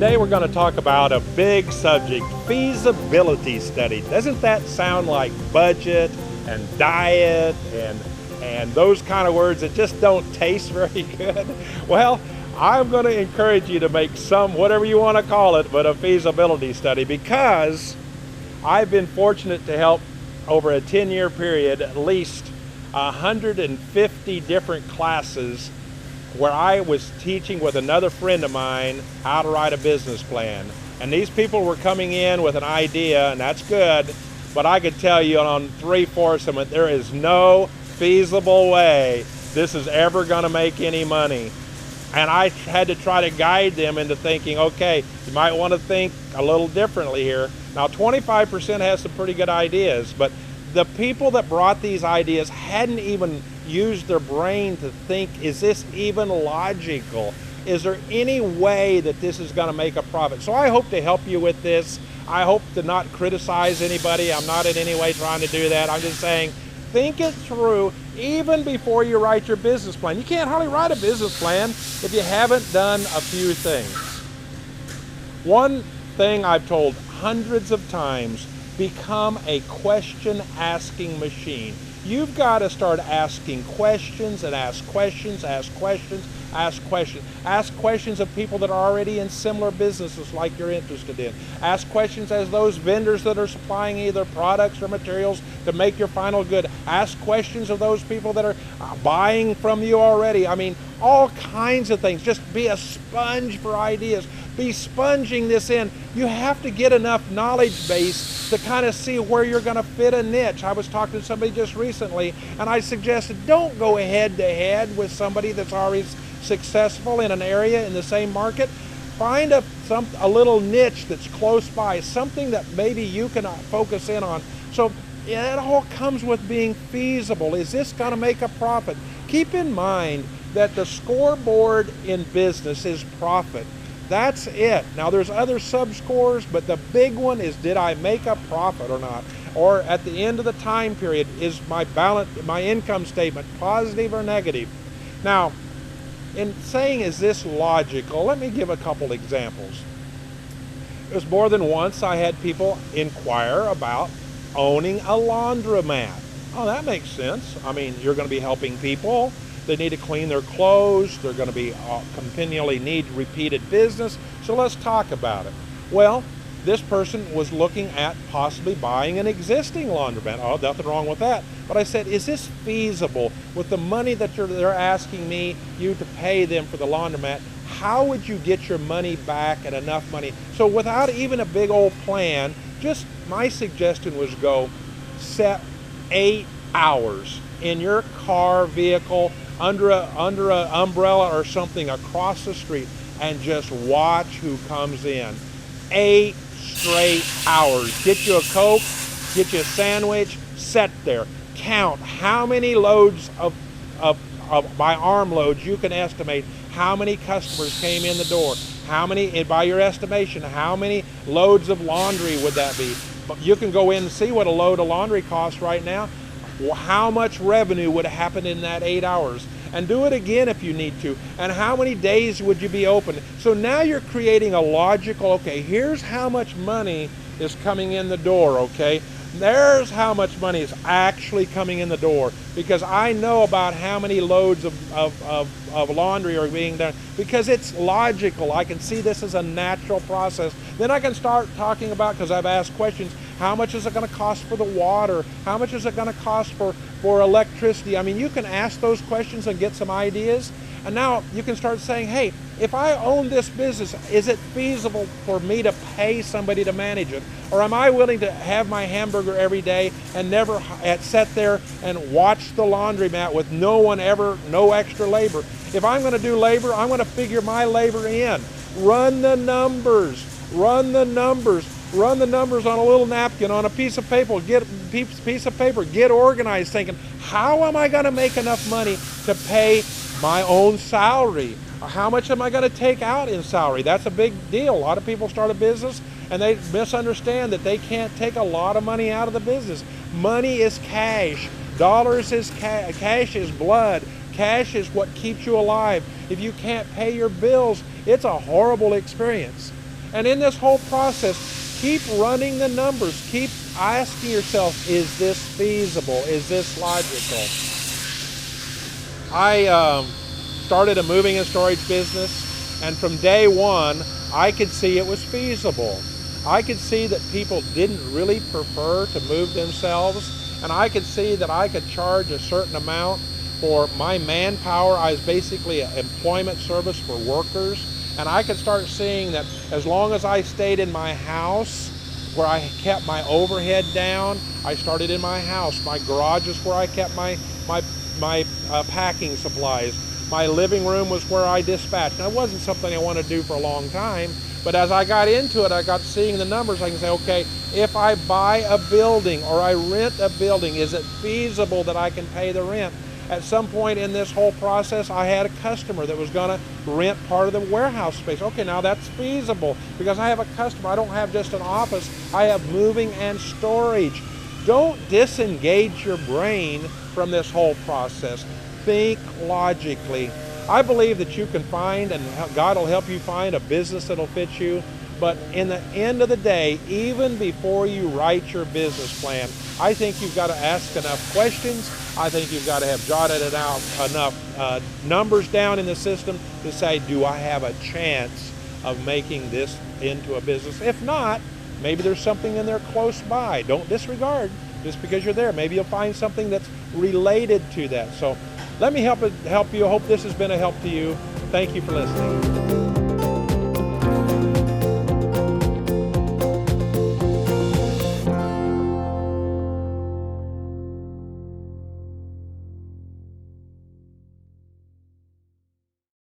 Today we're going to talk about a big subject, feasibility study. Doesn't that sound like budget and diet and those kind of words that just don't taste very good? Well, I'm going to encourage you to make some, whatever you want to call it, but a feasibility study, because I've been fortunate to help over a 10-year period at least 150 different classes where I was teaching with another friend of mine how to write a business plan. And these people were coming in with an idea, and that's good, but I could tell you on 3/4 of it, there is no feasible way this is ever going to make any money. And I had to try to guide them into thinking, okay, you might want to think a little differently here. Now, 25% has some pretty good ideas, but the people that brought these ideas hadn't even used their brain to think, is this even logical? Is there any way that this is going to make a profit? So I hope to help you with this. I hope to not criticize anybody. I'm not in any way trying to do that. I'm just saying, think it through even before you write your business plan. You can't hardly write a business plan if you haven't done a few things. One thing I've told hundreds of times: become a question-asking machine. You've got to start asking questions and ask questions, ask questions, ask questions. Ask questions of people that are already in similar businesses like you're interested in. Ask questions as those vendors that are supplying either products or materials to make your final good. Ask questions of those people that are buying from you already. I mean, all kinds of things. Just be a sponge for ideas. Be sponging this in. You have to get enough knowledge base to kind of see where you're going to fit a niche. I was talking to somebody just recently, and I suggested don't go head to head with somebody that's already successful in an area in the same market. Find a little niche that's close by, something that maybe you can focus in on. So it all comes with being feasible. Is this going to make a profit? Keep in mind that the scoreboard in business is profit. That's it. Now there's other sub-scores, but the big one is, did I make a profit or not? Or at the end of the time period, is my balance, my income statement positive or negative? Now, in saying, is this logical, let me give a couple examples. It was more than once I had people inquire about owning a laundromat. Oh, that makes sense. I mean, you're going to be helping people. They need to clean their clothes. They're going to be continually need repeated business. So let's talk about it. Well, this person was looking at possibly buying an existing laundromat. Oh, nothing wrong with that. But I said, is this feasible with the money that they're asking you to pay them for the laundromat? How would you get your money back and enough money? So without even a big old plan, just my suggestion was go set 8 hours in your car, vehicle, under a umbrella or something across the street, and just watch who comes in. 8 straight hours. Get you a Coke, get you a sandwich, sit there. Count how many loads of by armloads you can estimate how many customers came in the door. How many, by your estimation, how many loads of laundry would that be? You can go in and see what a load of laundry costs right now. How much revenue would happen in that 8 hours? And do it again if you need to. And how many days would you be open? So now you're creating a logical, okay, here's how much money is coming in the door, okay? There's how much money is actually coming in the door, because I know about how many loads of laundry are being done, because it's logical. I can see this as a natural process. Then I can start talking about, because I've asked questions, how much is it going to cost for the water? How much is it going to cost for electricity? I mean, you can ask those questions and get some ideas. And now you can start saying, hey, if I own this business, is it feasible for me to pay somebody to manage it? Or am I willing to have my hamburger every day and never sit there and watch the laundromat with no extra labor? If I'm going to do labor, I'm going to figure my labor in. Run the numbers. Run the numbers. Run the numbers on a little napkin, on a piece of paper. Get organized, thinking, how am I going to make enough money to pay my own salary? How much am I going to take out in salary? That's a big deal. A lot of people start a business and they misunderstand that they can't take a lot of money out of the business. Money is cash. Dollars is cash is blood. Cash is what keeps you alive. If you can't pay your bills, it's a horrible experience. And in this whole process, keep running the numbers. Keep asking yourself, is this feasible? Is this logical? I started a moving and storage business, and from day one, I could see it was feasible. I could see that people didn't really prefer to move themselves, and I could see that I could charge a certain amount for my manpower. I was basically an employment service for workers, and I could start seeing that as long as I stayed in my house, where I kept my overhead down. I started in my house. My garage is where I kept my packing supplies. My living room was where I dispatched. Now, it wasn't something I wanted to do for a long time, but as I got into it, I got seeing the numbers. I can say, okay, if I buy a building or I rent a building, is it feasible that I can pay the rent? At some point in this whole process, I had a customer that was going to rent part of the warehouse space. Okay, now that's feasible because I have a customer. I don't have just an office. I have moving and storage. Don't disengage your brain from this whole process. Think logically. I believe that you can find, and God will help you find, a business that'll fit you. But in the end of the day, even before you write your business plan, I think you've got to ask enough questions. I think you've got to have jotted it out enough numbers down in the system to say, do I have a chance of making this into a business? If not, maybe there's something in there close by. Don't disregard just because you're there. Maybe you'll find something that's related to that. So let me help you. I hope this has been a help to you. Thank you for listening.